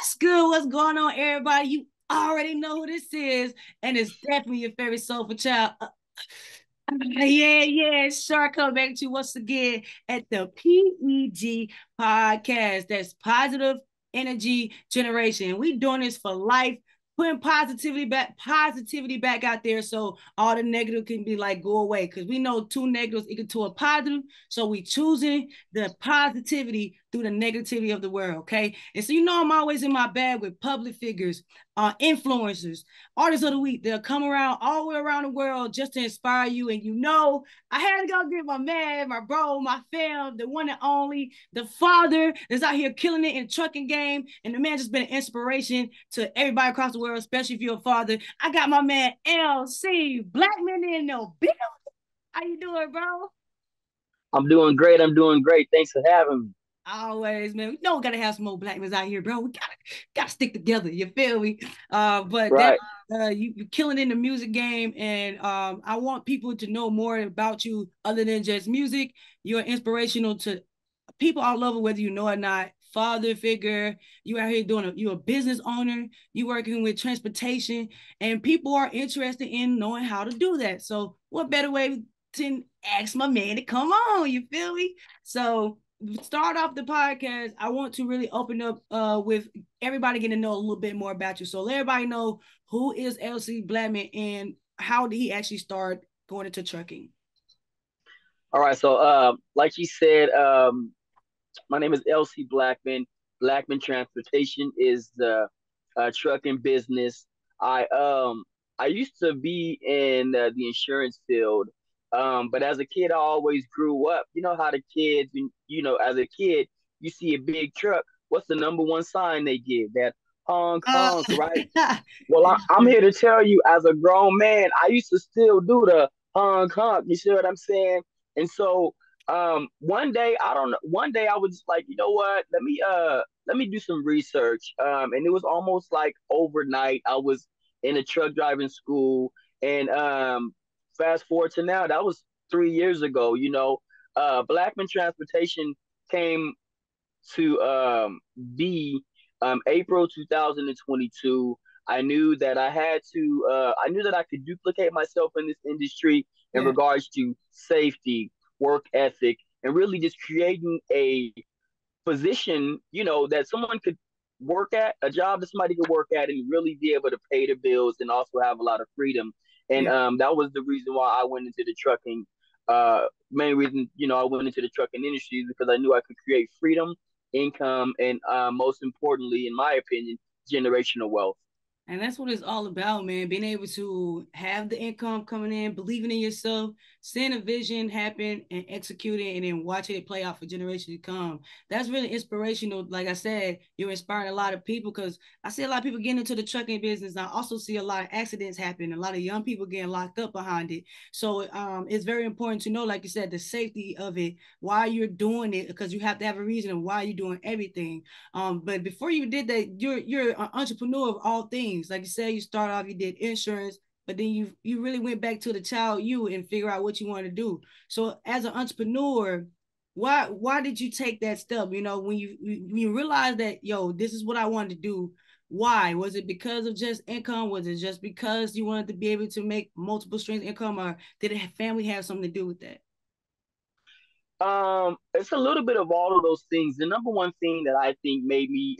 What's good? What's going on, everybody? You already know who this is, and it's definitely your favorite soulful child. Yeah, sure. Come back to you once again at the P.E.G podcast. That's positive energy generation. We doing this for life, putting positivity back out there, so all the negative can be like go away. Because we know two negatives equal to a positive, so we choosing the positivity through the negativity of the world. Okay, and so I'm always in my bag with public figures, influencers, artists of the week. They'll come around all the way around the world just to inspire you. And I had to go get my man, my bro, my fam, the one and only, the father that's out here killing it in the trucking game. And the man just been an inspiration to everybody across the world, especially if you're a father. I got my man LC Blackmon in the building. How you doing, bro? I'm doing great. I'm doing great. Thanks for having me. Always, man. We know we gotta have some more black men out here, bro. We gotta stick together. You feel me? But that Right. you killing in the music game, and I want people to know more about you other than just music. You're inspirational to people all over, whether you know or not. Father figure, you out here you're a business owner, you working with transportation, and people are interested in knowing how to do that. So, what better way to ask my man to come on? You feel me? So, start off the podcast. I want to really open up with everybody getting to know a little bit more about you. So, let everybody know who is LC Blackman and how did he actually start going into trucking? All right. So, like you said, my name is LC Blackman. Blackman Transportation is the trucking business. I used to be in the insurance field, but as a kid, I always grew up. You know how the kids, as a kid, you see a big truck. What's the number one sign they give? That honk Uh, honk, right? Well, I'm here to tell you, as a grown man, I used to still do the honk honk. You see what I'm saying? And so, one day, I don't know. One day, I was just like, you know what? Let me do some research. And it was almost like overnight. I was in a truck driving school, and fast forward to now, that was 3 years ago. Blackman Transportation came to be April 2022. I knew that I could duplicate myself in this industry in yeah. regards to safety, work ethic, and really just creating a position, that someone could work at, a job that somebody could work at and really be able to pay the bills and also have a lot of freedom. And Yeah. that was the reason why I went into the trucking. Main reason, I went into the trucking industry because I knew I could create freedom, income, and most importantly, in my opinion, generational wealth. And that's what it's all about, man. Being able to have the income coming in, believing in yourself, seeing a vision happen and executing, and then watching it play out for generations to come. That's really inspirational. Like I said, you're inspiring a lot of people because I see a lot of people getting into the trucking business. I also see a lot of accidents happen, a lot of young people getting locked up behind it. So it's very important to know, like you said, the safety of it, why you're doing it, because you have to have a reason of why you're doing everything. But before you did that, you're an entrepreneur of all things. Like you said, you started off, you did insurance, but then you really went back to the child you and figure out what you want to do. So as an entrepreneur, why did you take that step? When you realized that this is what I wanted to do. Why was it? Because of just income? Was it just because you wanted to be able to make multiple streams of income, or did a family have something to do with that? It's a little bit of all of those things. The number one thing that I think made me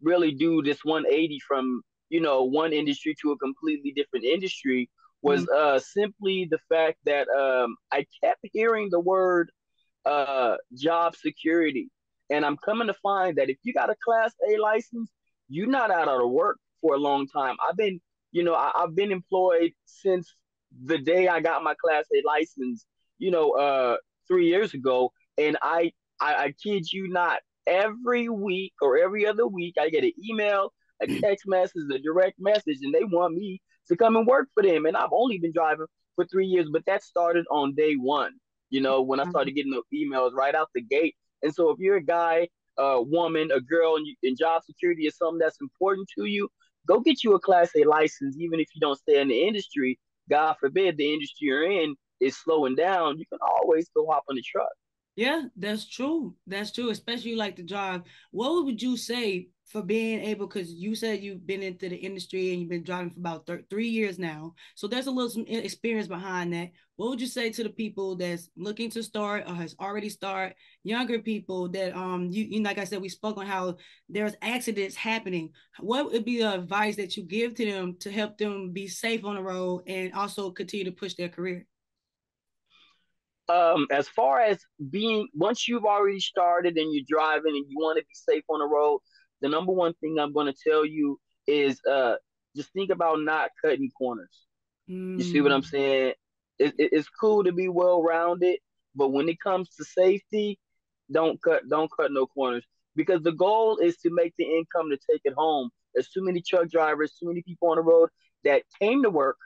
really do this 180 from one industry to a completely different industry Mm-hmm. was simply the fact that I kept hearing the word job security, and I'm coming to find that if you got a class A license, you're not out of work for a long time. I've been employed since the day I got my class A license, you know uh 3 years ago, and I kid you not, every week or every other week, I get an email, a text message, a direct message, and they want me to come and work for them. And I've only been driving for 3 years, but that started on day one, when I started getting the emails right out the gate. And so if you're a guy, a woman, a girl, and job security is something that's important to you, go get you a Class A license, even if you don't stay in the industry. God forbid the industry you're in is slowing down, you can always go hop on the truck. Yeah, that's true. That's true. Especially like the drive. What would you say for being able? Because you said you've been into the industry and you've been driving for about 3 years now. So there's a little some experience behind that. What would you say to the people that's looking to start or has already started? Younger people that you like I said, we spoke on how there's accidents happening. What would be the advice that you give to them to help them be safe on the road and also continue to push their career? As far as being, once you've already started and you're driving and you want to be safe on the road, the number one thing I'm going to tell you is just think about not cutting corners. You see what I'm Mm, saying? It's cool to be well rounded, but when it comes to safety, don't cut no corners, because the goal is to make the income to take it home. There's too many truck drivers, too many people on the road that came to work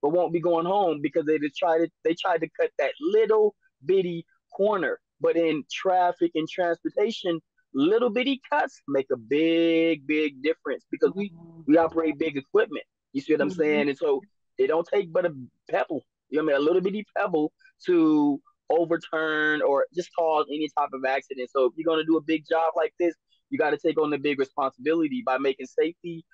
but won't be going home because they tried to cut that little bitty corner. But in traffic and transportation, little bitty cuts make a big difference because we operate big equipment. You see what I'm mhm. saying? And so it don't take but a pebble. You know what I mean? A little bitty pebble to overturn or just cause any type of accident. So if you're gonna do a big job like this, you got to take on the big responsibility by making safety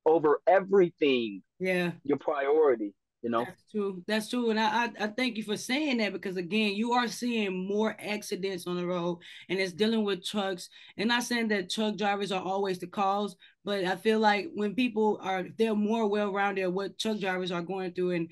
over everything Yeah. your priority. You know. That's true. That's true. And I thank you for saying that because again, you are seeing more accidents on the road and it's dealing with trucks. And not saying that truck drivers are always the cause, but I feel like when people are they're more well-rounded what truck drivers are going through and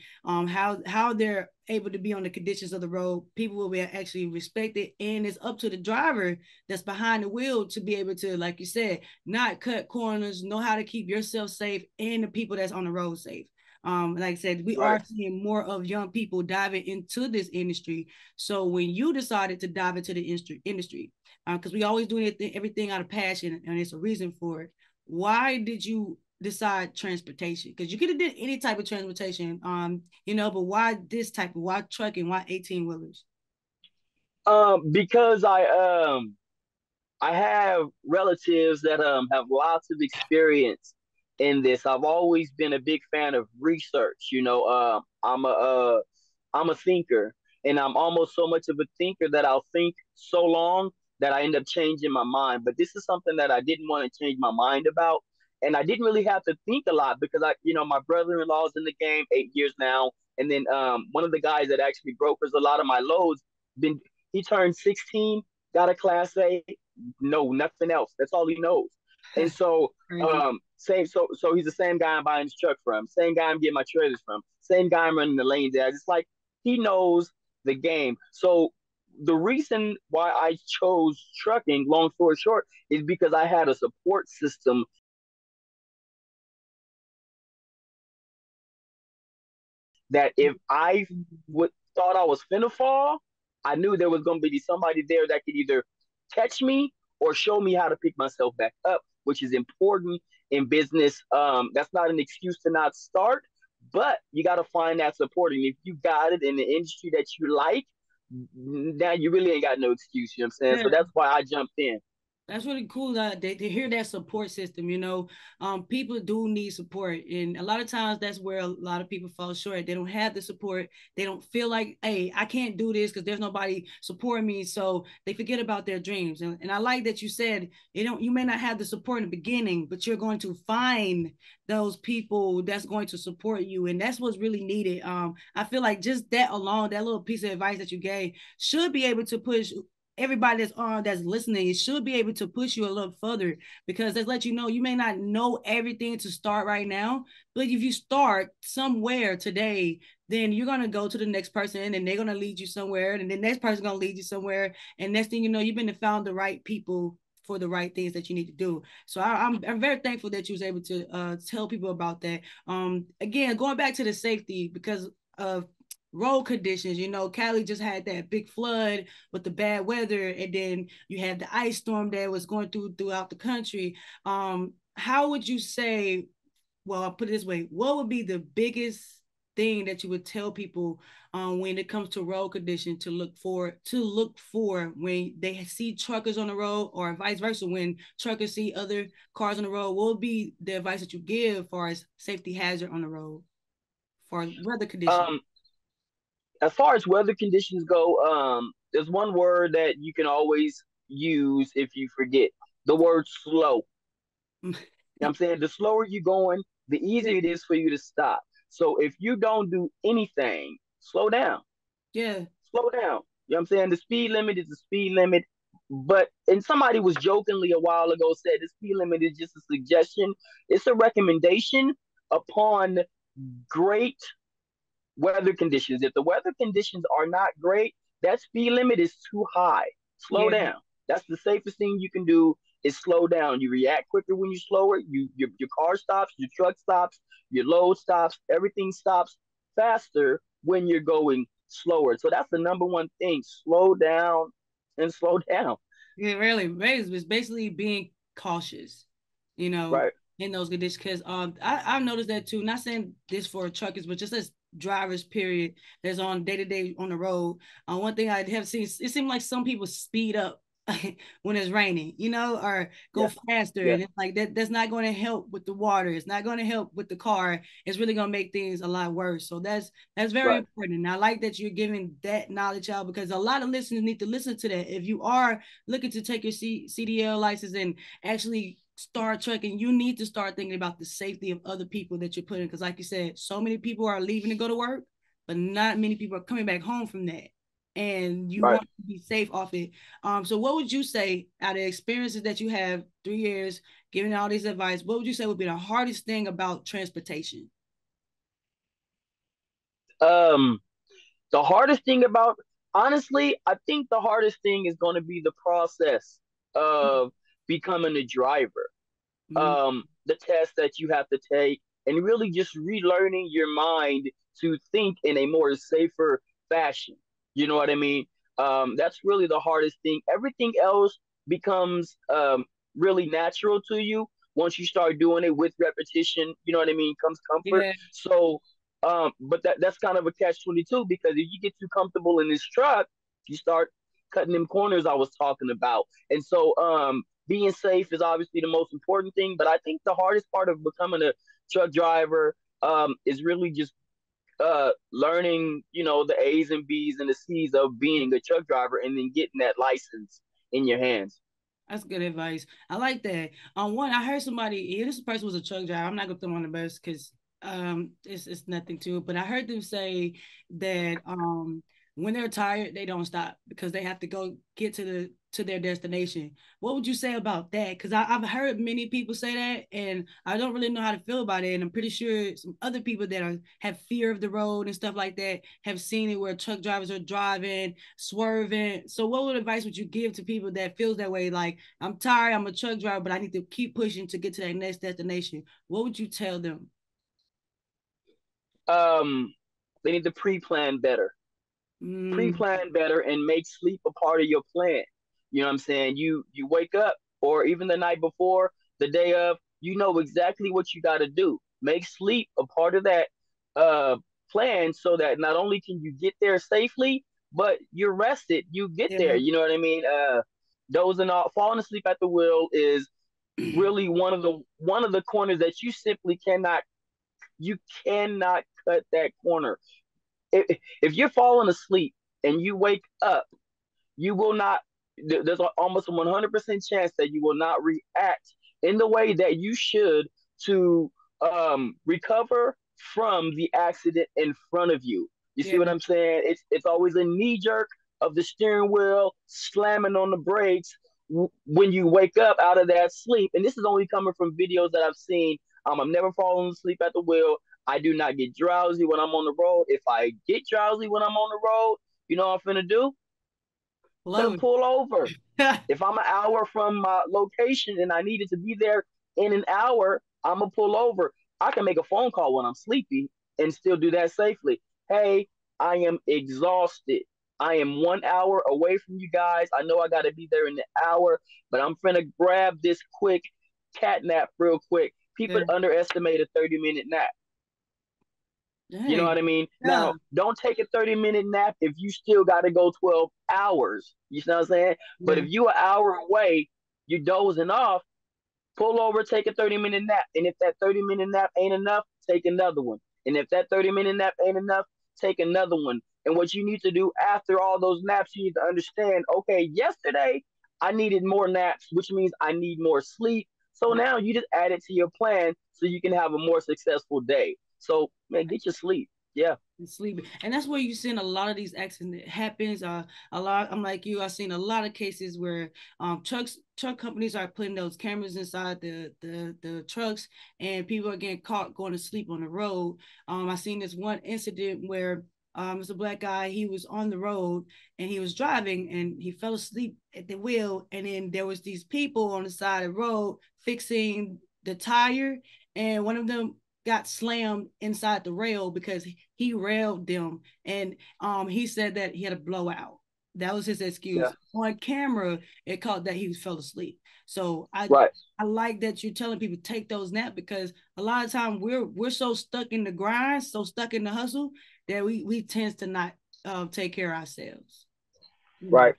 how they're able to be on the conditions of the road, people will be actually respected. And it's up to the driver that's behind the wheel to be able to, like you said, not cut corners, know how to keep yourself safe and the people that's on the road safe. Like I said, we Right. are seeing more of young people diving into this industry. So when you decided to dive into the industry, because we always doing everything out of passion and it's a reason for it. Why did you decide transportation? Because you could have did any type of transportation, but why trucking, why 18 wheelers? Because I have relatives that have lots of experience in this. I've always been a big fan of research. I'm a thinker, and I'm almost so much of a thinker that I'll think so long that I end up changing my mind. But this is something that I didn't want to change my mind about, and I didn't really have to think a lot because my brother-in-law is in the game 8 years now, and then one of the guys that actually brokers a lot of my loads been he turned 16, got a class A, no nothing else. That's all he knows. And so Crazy. same so he's the same guy I'm buying his truck from, same guy I'm getting my trailers from, same guy I'm running the lanes at. It's like he knows the game. So the reason why I chose trucking, long story short, is because I had a support system that if I would thought I was finna fall, I knew there was gonna be somebody there that could either catch me or show me how to pick myself back up, which is important in business. That's not an excuse to not start, but you got to find that support. And if you got it in the industry that you like, now you really ain't got no excuse. You know what I'm saying? Yeah. So that's why I jumped in. That's really cool that they hear that support system. People do need support, and a lot of times that's where a lot of people fall short. They don't have the support. They don't feel like, hey, I can't do this because there's nobody supporting me. So they forget about their dreams. And I like that you said you may not have the support in the beginning, but you're going to find those people that's going to support you, and that's what's really needed. I feel like just that alone, that little piece of advice that you gave, should be able to push everybody that's listening. It should be able to push you a little further because that's let you know you may not know everything to start right now, but if you start somewhere today, then you're gonna go to the next person and they're gonna lead you somewhere, and the next person's gonna lead you somewhere, and next thing you know, you've been to found the right people for the right things that you need to do. So I'm very thankful that you was able to tell people about that. Again, going back to the safety because of road conditions. Cali just had that big flood with the bad weather, and then you had the ice storm that was going throughout the country. How would you say? Well, I'll put it this way: what would be the biggest thing that you would tell people when it comes to road condition to look for when they see truckers on the road, or vice versa when truckers see other cars on the road? What would be the advice that you give as far as safety hazard on the road for weather conditions? Um, as far as weather conditions go, there's one word that you can always use if you forget the word slow. You know what I'm saying? The slower you're going, the easier it is for you to stop. So if you don't do anything, slow down. Yeah. Slow down. You know what I'm saying? The speed limit is the speed limit. But and somebody was jokingly a while ago said the speed limit is just a suggestion. It's a recommendation upon great weather conditions. If the weather conditions are not great, that speed limit is too high. Slow Yeah. down. That's the safest thing you can do is slow down. You react quicker when you're slower. Your car stops, your truck stops, your load stops, everything stops faster when you're going slower. So that's the number one thing. Slow down and slow down. Yeah, really, it's basically being cautious, you know, Right, in those conditions. Because I've noticed that too. Not saying this for truckers, but just as drivers, period, that's on day to day on the road. One thing I have seen, it seems like some people speed up when it's raining, you know, or go yeah, faster, yeah, and it's like that. That's not going to help with the water. It's not going to help with the car. It's really going to make things a lot worse. So that's very right, important. And I like that you're giving that knowledge out because a lot of listeners need to listen to that. If you are looking to take your CDL license and actually start trucking, you need to start thinking about the safety of other people that you're putting. Because, like you said, so many people are leaving to go to work, but not many people are coming back home from that. And you right. want to be safe off it. So, what would you say out of experiences that you have 3 years giving all this advice? What would you say would be the hardest thing about transportation? Um, the hardest thing about, honestly, I think the hardest thing is going to be the process of becoming a driver. Mm, The test that you have to take, and really just relearning your mind to think in a more safer fashion. You know what I mean? That's really the hardest thing. Everything else becomes really natural to you once you start doing it with repetition. You know what I mean? Comes comfort. yeah, So, but that's kind of a catch 22 because if you get too comfortable in this truck, you start cutting them corners I was talking about. And so, being safe is obviously the most important thing, but I think the hardest part of becoming a truck driver is really just learning, the A's and B's and the C's of being a truck driver and then getting that license in your hands. that's good advice. I like that. One, I heard somebody. Yeah, this person was a truck driver. I'm not gonna throw them on the bus because it's nothing to it. But I heard them say that when they're tired, they don't stop because they have to go get to their destination. What would you say about that? Because I've heard many people say that, and I don't really know how to feel about it. And I'm pretty sure some other people that have fear of the road and stuff like that have seen it where truck drivers are driving, swerving. So, what advice would you give to people that feels that way? Like, I'm tired, I'm a truck driver, but I need to keep pushing to get to that next destination. What would you tell them? Um, they need to pre-plan better. Mm, Pre-plan better and make sleep a part of your plan. You know what I'm saying? You wake up or even the night before, the day of, you know exactly what you got to do. Make sleep a part of that uh plan so that not only can you get there safely, but you're rested, you get there. yeah, You know what I mean? Dozing off, falling asleep at the wheel is really one of the corners that you cannot cut that corner. If you're falling asleep and you wake up, you will not. There's almost a 100% chance that you will not react in the way that you should to recover from the accident in front of you. You see yeah, what I'm saying? It's always a knee jerk of the steering wheel slamming on the brakes when you wake up out of that sleep. And this is only coming from videos that I've seen. I'm never falling asleep at the wheel. I do not get drowsy when I'm on the road. If I get drowsy when I'm on the road, you know what I'm finna do? love Finna pull over. it. If I'm an hour from my location and I needed to be there in an hour, I'm gonna pull over. I can make a phone call when I'm sleepy and still do that safely. Hey, I am exhausted. I am 1 hour away from you guys. I know I gotta be there in an hour, but I'm finna grab this quick cat nap real quick. People Yeah, underestimate a 30-minute nap. You know dang, what I mean? yeah, Now, don't take a 30-minute nap if you still got to go 12 hours. You know what I'm saying? But yeah, if you an hour away, you dozing off, pull over, take a 30-minute nap. And if that 30-minute nap ain't enough, take another one. And if that 30-minute nap ain't enough, take another one. And what you need to do after all those naps, you need to understand, okay, yesterday I needed more naps, which means I need more sleep. So now you just add it to your plan so you can have a more successful day. So man, get your sleep. Yeah. And sleeping. And that's where you seen a lot of these accidents happens. A lot. I'm like you. I've seen a lot of cases where truck companies are putting those cameras inside the trucks, and people are getting caught going to sleep on the road. I seen this one incident where it's a black guy. He was on the road and he was driving and he fell asleep at the wheel. And then there was these people on the side of the road fixing the tire, and one of them got slammed inside the rail because he railed them, and he said that he had a blowout. That was his Yeah. excuse. On camera, it caught that he fell asleep. So Right. I like that you're telling people take those naps, because a lot of time we're so stuck in the grind, so stuck in the hustle, that we tend to not take care of ourselves. You know. Right.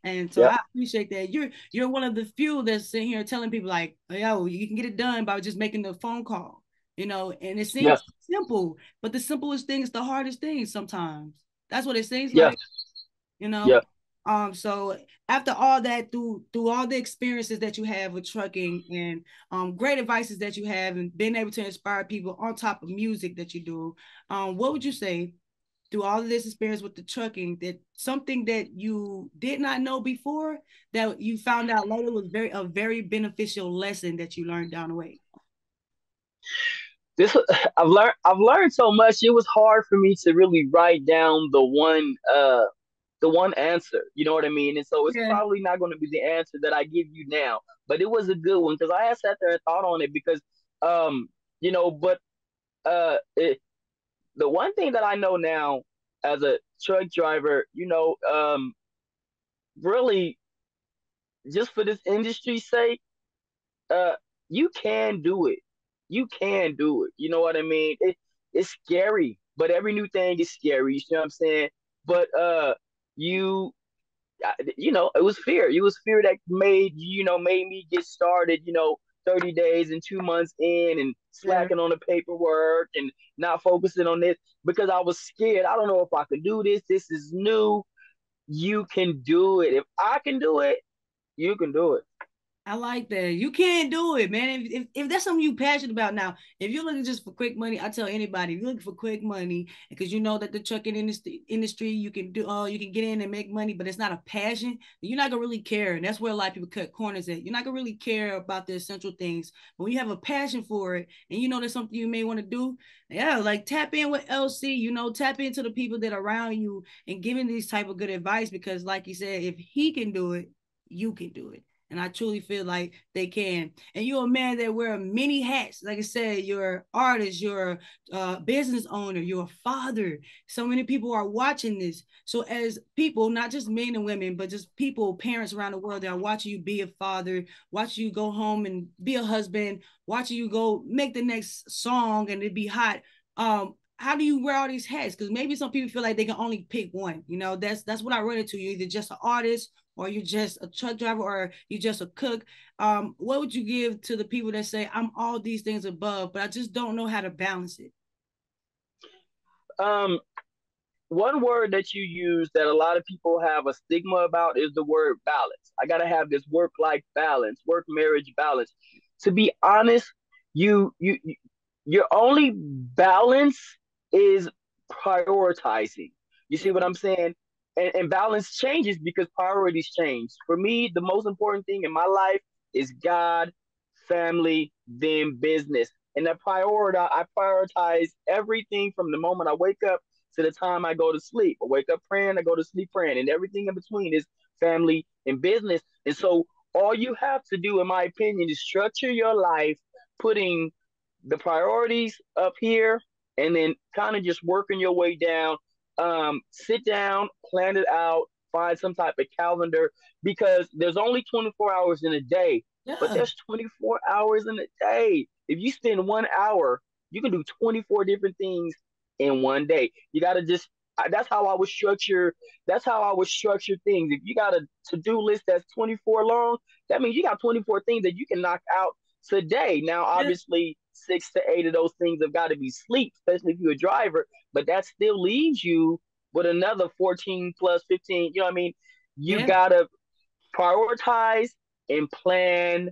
And so Yeah. I appreciate that. You're one of the few that's sitting here telling people like, yo, you can get it done by just making the phone call. And it Yes. seems simple, but the simplest thing is the hardest thing sometimes. That's what it seems Yes. like, you know. Yeah. So after all that, through all the experiences that you have with trucking, and great advices that you have, and being able to inspire people on top of music that you do, what would you say through all of this experience with the trucking, that something that you did not know before that you found out later was a very beneficial lesson that you learned down the way? This I've learned so much. It was hard for me to really write down the one answer. You know what I mean? And so it's Yeah, probably not going to be the answer that I give you now, but it was a good one because I had sat there and thought on it because um but the one thing that I know now as a truck driver, really just for this industry's sake, uh, you can do it. You can do it. You know what I mean? It's scary, but every new thing is scary. You see what I'm saying? But you it was fear. It was fear that made me get started. 30 days and 2 months in and yeah. slacking on the paperwork and not focusing on this because I was scared. I don't know if I can do this. This is new. You can do it. If I can do it, you can do it. I like that. You can't do it, man. If that's something you passionate about now, if you're looking just for quick money, I tell anybody, if you're looking for quick money, because you know that the trucking industry you can get in and make money, but it's not a passion, you're not gonna really care. And that's where a lot of people cut corners at. You're not gonna really care about the essential things. But when you have a passion for it and you know there's something you may want to do, yeah, like tap in with LC, tap into the people that are around you and giving these type of good advice, because like you said, if he can do it, you can do it. And I truly feel like they can. And you're a man that wear many hats. Like I said, you're an artist, you're a business owner, you're a father. So many people are watching this. So as people, not just men and women, but just people, parents around the world that are watching you be a father, watching you go home and be a husband, watching you go make the next song and it be hot. How do you wear all these hats? Because maybe some people feel like they can only pick one. That's what I run into. You're either just an artist, or you're just a truck driver, or you're just a cook. What would you give to the people that say, I'm all these things above, but I just don't know how to balance it? Um, One word that you use that a lot of people have a stigma about is the word balance. I gotta have this work-life balance, work-marriage balance. To be honest, your only balance is prioritizing. You see what I'm saying? And balance changes because priorities change. For me, the most important thing in my life is God, family, then business. And I prioritize everything from the moment I wake up to the time I go to sleep. I wake up praying, I go to sleep praying, and everything in between is family and business. And so all you have to do, in my opinion, is structure your life, putting the priorities up here, and then kind of just working your way down. Sit down, plan it out, find some type of calendar because there's only 24 hours in a day, but Yeah, there's 24 hours in a day. If you spend 1 hour, you can do 24 different things in one day. You got to just that's how I would structure. That's how I would structure things. If you got a to-do list that's 24 long, that means you got 24 things that you can knock out today. Now, yeah, obviously, 6 to 8 of those things have got to be sleep, especially if you're a driver. But that still leaves you. with another 14 plus 15. You know what I mean? You Yeah. gotta prioritize and plan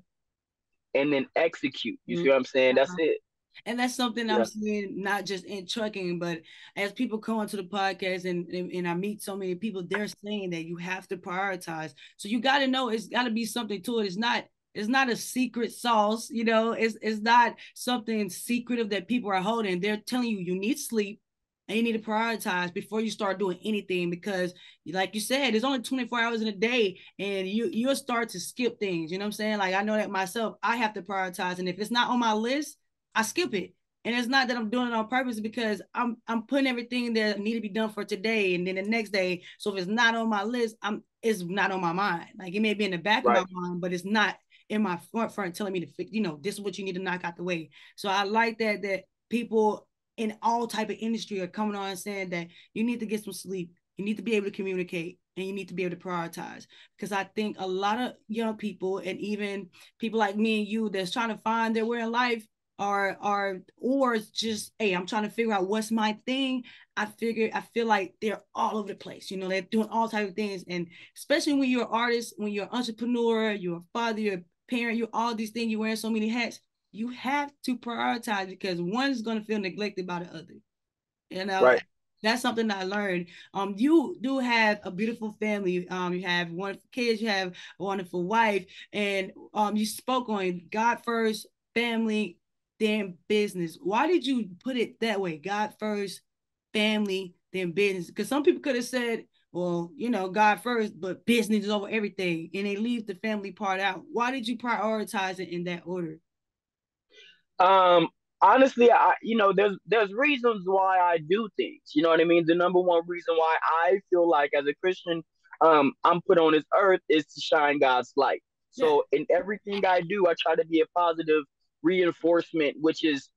and then execute. You see Mhm. what I'm saying? That's it. And that's something I'm Yeah. seeing not just in trucking, but as people come onto the podcast and I meet so many people, they're saying that you have to prioritize. So you got to know it's got to be something to it. It's not a secret sauce, it's not something secretive that people are holding. They're telling you need sleep and you need to prioritize before you start doing anything because like you said, there's only 24 hours in a day and you'll start to skip things. You know what I'm saying? Like I know that myself, I have to prioritize. And if it's not on my list, I skip it. And it's not that I'm doing it on purpose because I'm putting everything that need to be done for today and then the next day. So if it's not on my list, it's not on my mind. Like it may be in the back of my Right. mind, but it's not in my front telling me to fix, this is what you need to knock out the way. So I like that people in all type of industry are coming on and saying that you need to get some sleep, you need to be able to communicate, and you need to be able to prioritize. Because I think a lot of young people and even people like me and you that's trying to find their way in life or it's just, hey, I'm trying to figure out what's my thing. I feel like they're all over the place. They're doing all types of things. And especially when you're an artist, when you're an entrepreneur, you're a father, you're a parent, you're all these things, you're wearing so many hats, you have to prioritize because one is going to feel neglected by the other. You know, Right. that's something I learned. You do have a beautiful family. You have wonderful kids, you have a wonderful wife, and you spoke on God first, family, then business. Why did you put it that way? God first, family, then business. Because some people could have said, well, God first, but business is over everything, and they leave the family part out. Why did you prioritize it in that order? Um, Honestly, there's reasons why I do things. You know what I mean? The number one reason why I feel like as a Christian, I'm put on this earth is to shine God's light. Yeah, So in everything I do, I try to be a positive reinforcement, which is,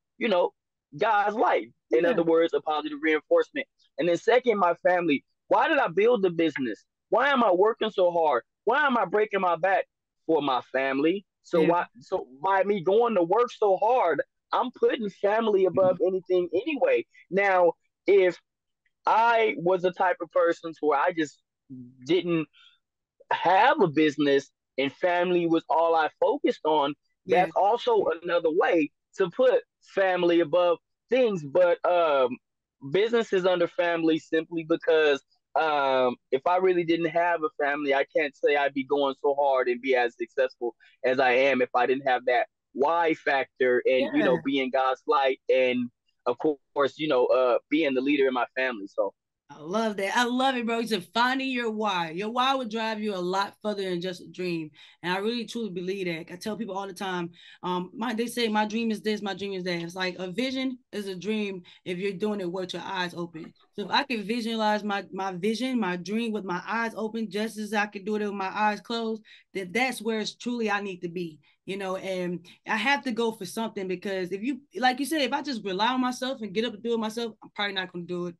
God's light. In yeah, other words, a positive reinforcement. And then second, my family. Why did I build the business? Why am I working so hard? Why am I breaking my back? For my family. So yeah, why? So by me going to work so hard, I'm putting family above anything anyway. Now, if I was the type of person to where I just didn't have a business and family was all I focused on, yeah, that's also another way to put family above things. But business is under family simply because if I really didn't have a family, I can't say I'd be going so hard and be as successful as I am if I didn't have that why factor and yeah. being God's light and of course being the leader in my family. So I love that. I love it, bro. You said finding your why. Your why will drive you a lot further than just a dream. And I really truly believe that. I tell people all the time, they say my dream is this, my dream is that. It's like a vision is a dream if you're doing it with your eyes open. So if I can visualize my vision, my dream with my eyes open, just as I can do it with my eyes closed, then that's where it's truly I need to be. And I have to go for something because if you, like you said, if I just rely on myself and get up and do it myself, I'm probably not going to do it,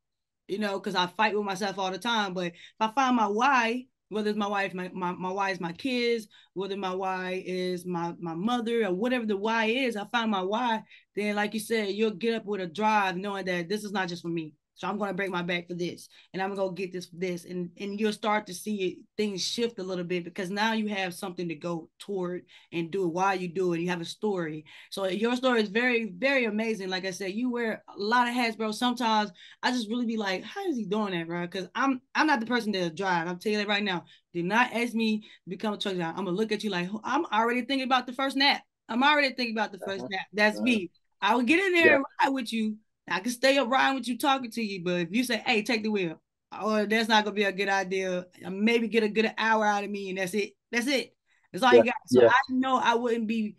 because I fight with myself all the time. But if I find my why, whether it's my wife, my why is my kids, whether my why is my mother or whatever the why is, I find my why, then like you said, you'll get up with a drive knowing that this is not just for me. So I'm gonna break my back for this, and I'm gonna get this for this, and you'll start to see things shift a little bit because now you have something to go toward and do it while you do it. You have a story, so your story is very, very amazing. Like I said, you wear a lot of hats, bro. Sometimes I just really be like, how is he doing that, bro? Because I'm not the person that'll drive. I'm telling you that right now. Do not ask me to become a truck driver. I'm gonna look at you like I'm already thinking about the first nap. I'm already thinking about the first uh-huh, nap. That's uh-huh, me. I will get in there yeah, and ride with you. I can stay up riding with you, talking to you. But if you say, hey, take the wheel, oh, that's not gonna be a good idea. Maybe get a good hour out of me, and that's it. That's it. That's all yeah, you got. So yeah, I know I wouldn't be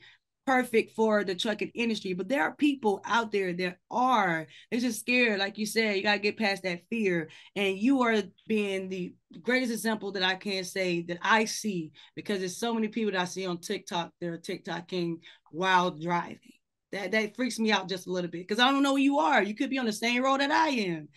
perfect for the trucking industry, but there are people out there that are. They're just scared, like you said. You gotta get past that fear, and you are being the greatest example that I can say that I see because there's so many people that I see on TikTok that are TikToking while driving. That freaks me out just a little bit because I don't know who you are. You could be on the same road that I am.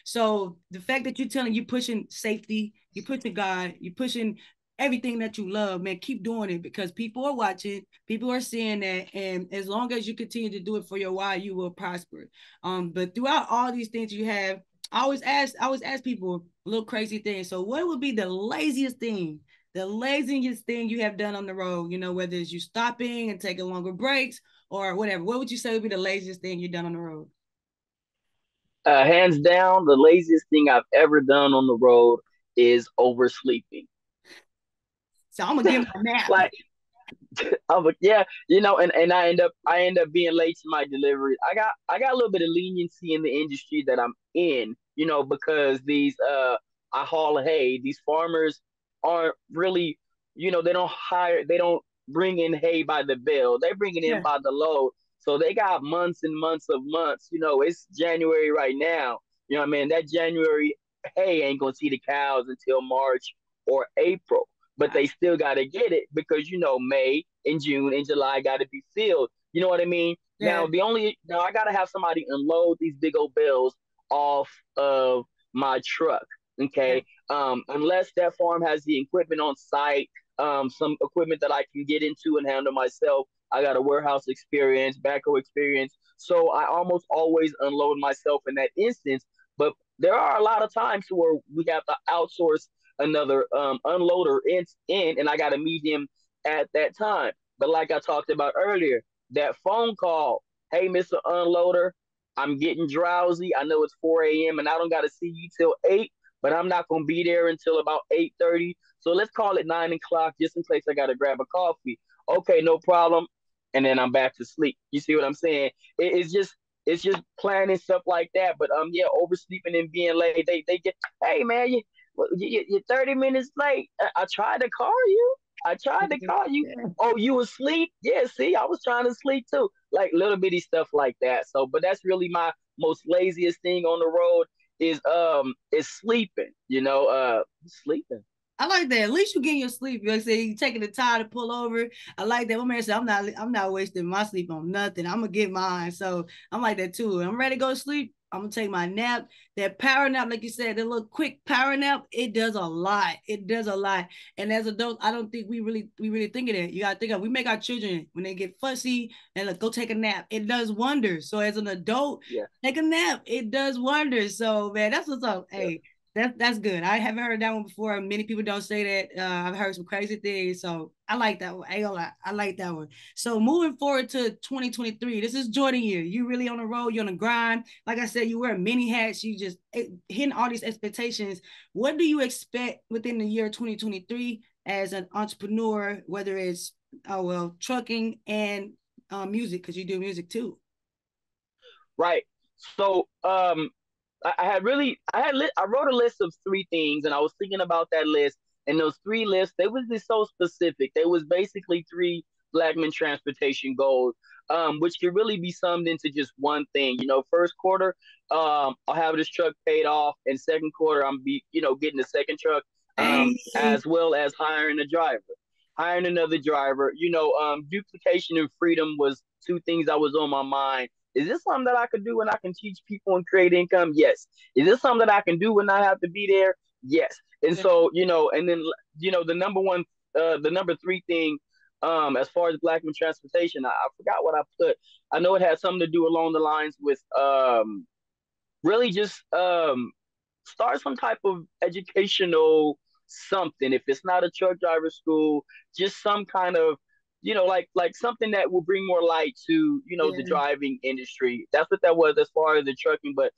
So the fact that you're telling you pushing safety, you pushing God, you pushing everything that you love, man, keep doing it because people are watching, people are seeing that, and as long as you continue to do it for your why, you will prosper. But throughout all these things you have, I always ask people a little crazy thing. So what would be the laziest thing you have done on the road? Whether it's you stopping and taking longer breaks or whatever. What would you say would be the laziest thing you've done on the road? Hands down, the laziest thing I've ever done on the road is oversleeping. So I'm gonna give my nap. Like I'm like, yeah, and I end up being late to my delivery. I got a little bit of leniency in the industry that I'm in, because I haul hay. These farmers aren't really, they don't bring in hay by the bale. They bring it in Yeah. by the load. So they got months and months of months. It's January right now. You know what I mean? That January hay ain't gonna see the cows until March or April, but they still got to get it because May and June and July got to be filled. You know what I mean? Yeah. Now I got to have somebody unload these big old bales off of my truck. Yeah. Okay, unless that farm has the equipment on site, some equipment that I can get into and handle myself. I got a warehouse experience, backhoe experience, so I almost always unload myself in that instance. But there are a lot of times where we have to outsource another unloader and I got to meet him at that time. But like I talked about earlier, that phone call, hey, Mr. Unloader, I'm getting drowsy. I know it's 4 a.m. and I don't got to see you till 8, but I'm not going to be there until about 8:30. So let's call it 9 o'clock just in case I got to grab a coffee. Okay, no problem. And then I'm back to sleep. You see what I'm saying? It's just planning stuff like that. But yeah, oversleeping and being late. They get, hey man, you're 30 minutes late. I tried to call you. I tried to call you. Yeah. Oh, you asleep? Yeah, see, I was trying to sleep too. Like little bitty stuff like that. So, but that's really my most laziest thing on the road is sleeping, sleeping. I like that. At least you getting your sleep. You say you taking the time to pull over. I like that. My man said, I'm not wasting my sleep on nothing. I'm gonna get mine. So I'm like that too. I'm ready to go to sleep. I'm gonna take my nap. That power nap, like you said, that little quick power nap, it does a lot. It does a lot. And as adults, I don't think we really think of that. You gotta think of, we make our children when they get fussy and like go take a nap. It does wonders. So as an adult, Yeah, take a nap. It does wonders. So man, that's what's up. yeah. Hey, that's good. I haven't heard that one before. Many people don't say that. I've heard some crazy things, so I like that one. I like that one. So moving forward to 2023, this is Jordan year. You really on the road. You on the grind. Like I said, you wear many hats. You just hitting all these expectations. What do you expect within the year 2023 as an entrepreneur? Whether it's trucking and music, because you do music too. Right. So, I wrote a list of three things, and I was thinking about that list, and those three lists they was just so specific. They was basically three Blackman transportation goals, which could really be summed into just one thing. First quarter, I'll have this truck paid off, and second quarter, I'm be getting the second truck, Hey, as well as hiring a driver, hiring another driver. Duplication and freedom was two things that was on my mind. Is this something that I could do and I can teach people and create income? Yes. Is this something that I can do and not have to be there? Yes. And yeah. so, and then, the number three thing, as far as Blackman transportation, I forgot what I put. I know it had something to do along the lines with, really just, start some type of educational something. If it's not a truck driver school, just some kind of, like something that will bring more light to the Yeah. driving industry. That's what that was as far as the trucking. But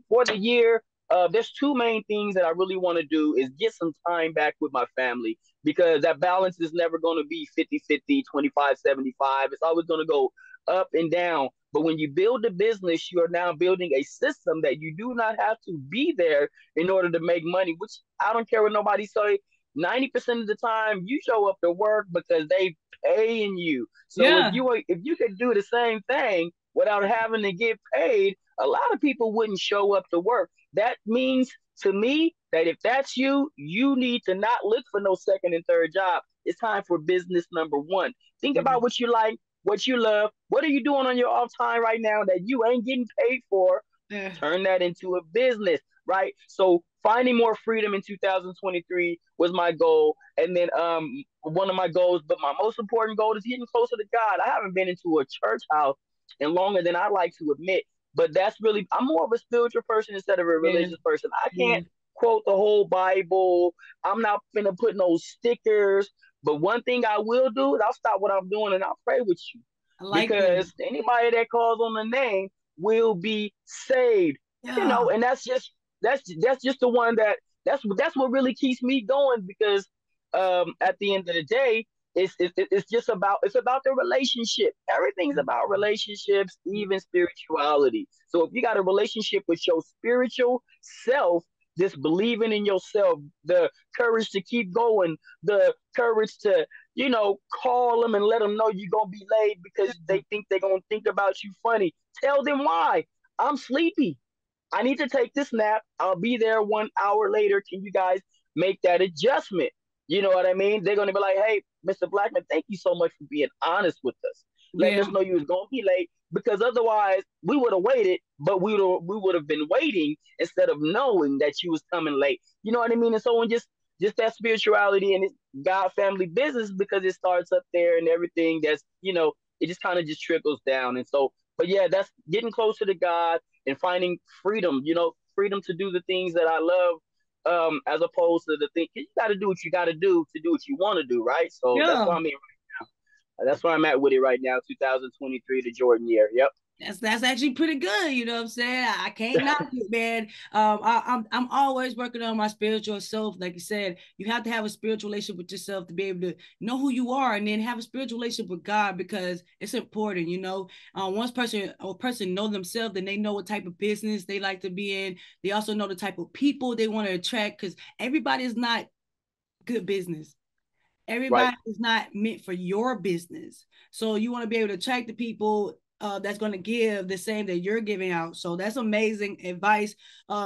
for the year, there's two main things that I really want to do is get some time back with my family because that balance is never going to be 50-50, 25-75. It's always going to go up and down. But when you build a business, you are now building a system that you do not have to be there in order to make money, which I don't care what nobody say. 90% of the time you show up to work because they paying you. So if Yeah. you could do the same thing without having to get paid, a lot of people wouldn't show up to work. That means to me that if that's you, you need to not look for no second and third job. It's time for business number one. Think Yeah. about what you like, what you love. What are you doing on your off time right now that you ain't getting paid for? Yeah. Turn that into a business, right? So finding more freedom in 2023 was my goal. And then one of my goals, but my most important goal is getting closer to God. I haven't been into a church house in longer than I like to admit. but that's really, I'm more of a spiritual person instead of a Yeah, religious person. I yeah, can't quote the whole Bible. I'm not finna put no stickers. But one thing I will do is I'll stop what I'm doing and I'll pray with you, I like that. because anybody that calls on the name will be saved. Yeah, And that's just the one that's what really keeps me going, because at the end of the day, it's just about, it's about the relationship. Everything's about relationships, even spirituality. So if you got a relationship with your spiritual self, just believing in yourself, the courage to keep going, the courage to, call them and let them know you're gonna be late because they think they're gonna think about you funny. Tell them why. I'm sleepy. I need to take this nap. I'll be there 1 hour later. Can you guys make that adjustment? You know what I mean? They're gonna be like, hey, Mr. Blackmon, thank you so much for being honest with us, letting yeah, us know you was gonna be late, because otherwise we would have waited, but we would have been waiting instead of knowing that you was coming late. You know what I mean? And so, when just that spirituality and it's God family business, because it starts up there and everything. It just kind of just trickles down. And so, but yeah, that's getting closer to God and finding freedom. Freedom to do the things that I love, as opposed to the thing. You got to do what you got to do what you want to do, right? So that's yeah. why I'm in. That's where I'm at with it right now. 2023, the Jordan year. Yep. That's actually pretty good. You know what I'm saying? I can't knock it, man. I'm always working on my spiritual self. Like you said, you have to have a spiritual relationship with yourself to be able to know who you are, and then have a spiritual relationship with God, because it's important. Once a person know themselves, then they know what type of business they like to be in. They also know the type of people they want to attract, because everybody is not good business. Right. Everybody is not meant for your business. So you want to be able to attract the people that's going to give the same that you're giving out. So that's amazing advice.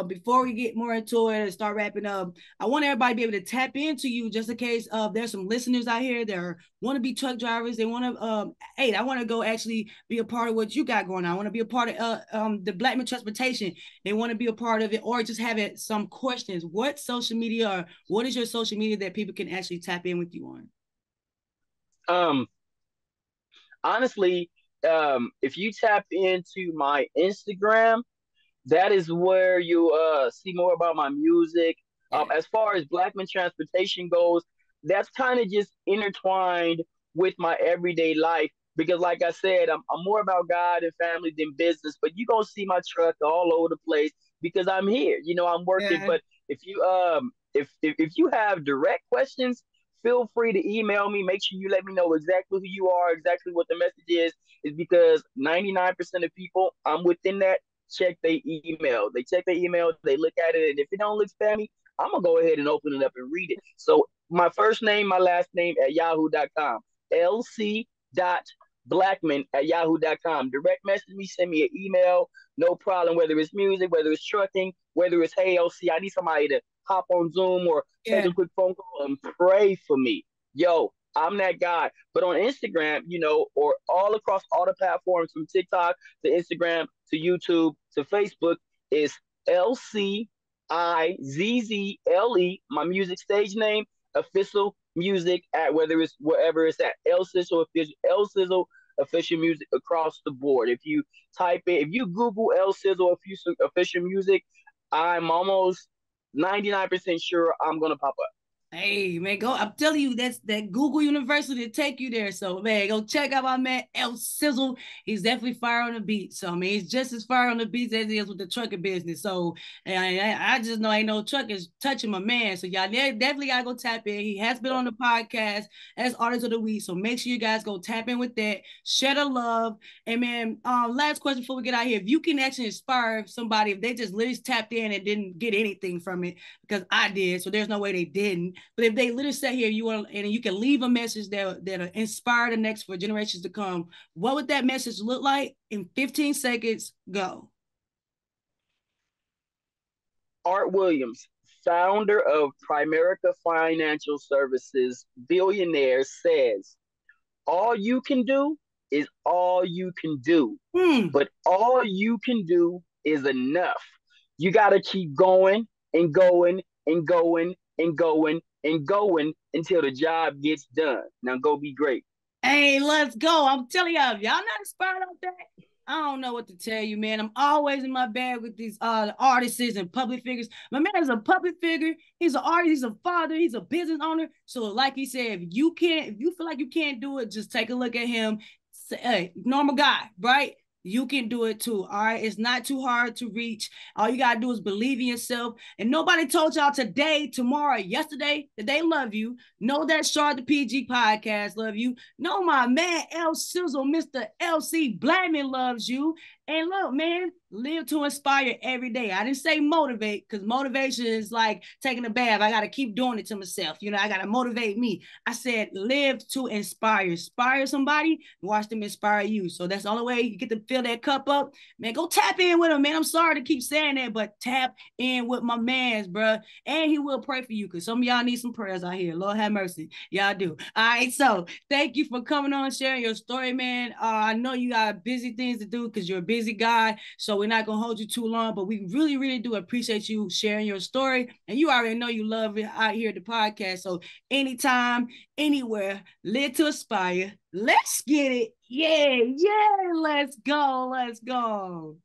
Before we get more into it and start wrapping up, I want everybody to be able to tap into you, just in case there's some listeners out here that want to be truck drivers. They want to, hey, I want to go actually be a part of what you got going on. I want to be a part of the Blackmon Transportation. They want to be a part of it, or just have it some questions. What social media, or what is your social media that people can actually tap in with you on? Um. Honestly, if you tap into my Instagram, that is where you see more about my music. Yeah. As far as Blackman Transportation goes, that's kind of just intertwined with my everyday life, because, like I said, I'm more about God and family than business. But you gonna see my truck all over the place because I'm here. I'm working. Yeah. But if you have direct questions, feel free to email me. Make sure you let me know exactly who you are, exactly what the message is. Is because 99% of people, I'm within that, check their email. They check their email, they look at it, and if it don't look spammy, I'm gonna go ahead and open it up and read it. So my first name, my last name at yahoo.com. LC dot Blackmon at yahoo.com. Direct message me, send me an email, no problem, whether it's music, whether it's trucking, whether it's, hey LC, I need somebody to hop on Zoom or take Yeah. a quick phone call and pray for me. Yo, I'm that guy. But on Instagram, or all across all the platforms, from TikTok to Instagram to YouTube to Facebook, is LCIZZLE, my music stage name, official music, at whether it's wherever it's at. L Sizzle official music across the board. If you Google L Sizzle official music, I'm almost 99% sure I'm gonna pop up. Hey man, go! I'm telling you, that's that Google University to take you there. So man, go check out my man El Sizzle. He's definitely fire on the beat. So I mean, he's just as fire on the beats as he is with the trucking business. So and I just know ain't no truckers touching my man. So y'all definitely gotta go tap in. He has been on the podcast as Artist of the Week. So make sure you guys go tap in with that. Share the love. And man, last question before we get out here: if you can actually inspire somebody, if they just literally tapped in and didn't get anything from it, because I did, so there's no way they didn't. But if they literally sat here, you want, and you can leave a message that inspire the next for generations to come, what would that message look like in 15 seconds? Go. Art Williams, founder of Primerica Financial Services, billionaire, says, all you can do is all you can do, Hmm. but all you can do is enough. You got to keep going and going and going and going and going until the job gets done. Now go be great. Hey, let's go. I'm telling y'all, if y'all not inspired out there, I don't know what to tell you, man. I'm always in my bag with these artists and public figures. My man is a public figure. He's an artist. He's a father. He's a business owner. So, like he said, if you feel like you can't do it, just take a look at him. Say, hey, normal guy, right? You can do it too. All right. It's not too hard to reach. All you got to do is believe in yourself. And nobody told y'all today, tomorrow, yesterday that they love you. Know that Shard the P.E.G podcast love you. Know my man L Sizzle, Mr. LC Blackmon loves you. And look, man, live to inspire every day. I didn't say motivate, because motivation is like taking a bath. I got to keep doing it to myself. You know, I got to motivate me. I said live to inspire. Inspire somebody, watch them inspire you. So that's the only way you get to fill that cup up. Man, go tap in with him, man. I'm sorry to keep saying that, but tap in with my mans, bro. And he will pray for you, because some of y'all need some prayers out here. Lord have mercy. Y'all do. All right, so thank you for coming on, sharing your story, man. I know you got busy things to do because you're a busy guy, so we're not gonna hold you too long, but we really, really do appreciate you sharing your story. And you already know you love it out here at the podcast. So anytime, anywhere, live to aspire. Let's get it. Yeah, let's go.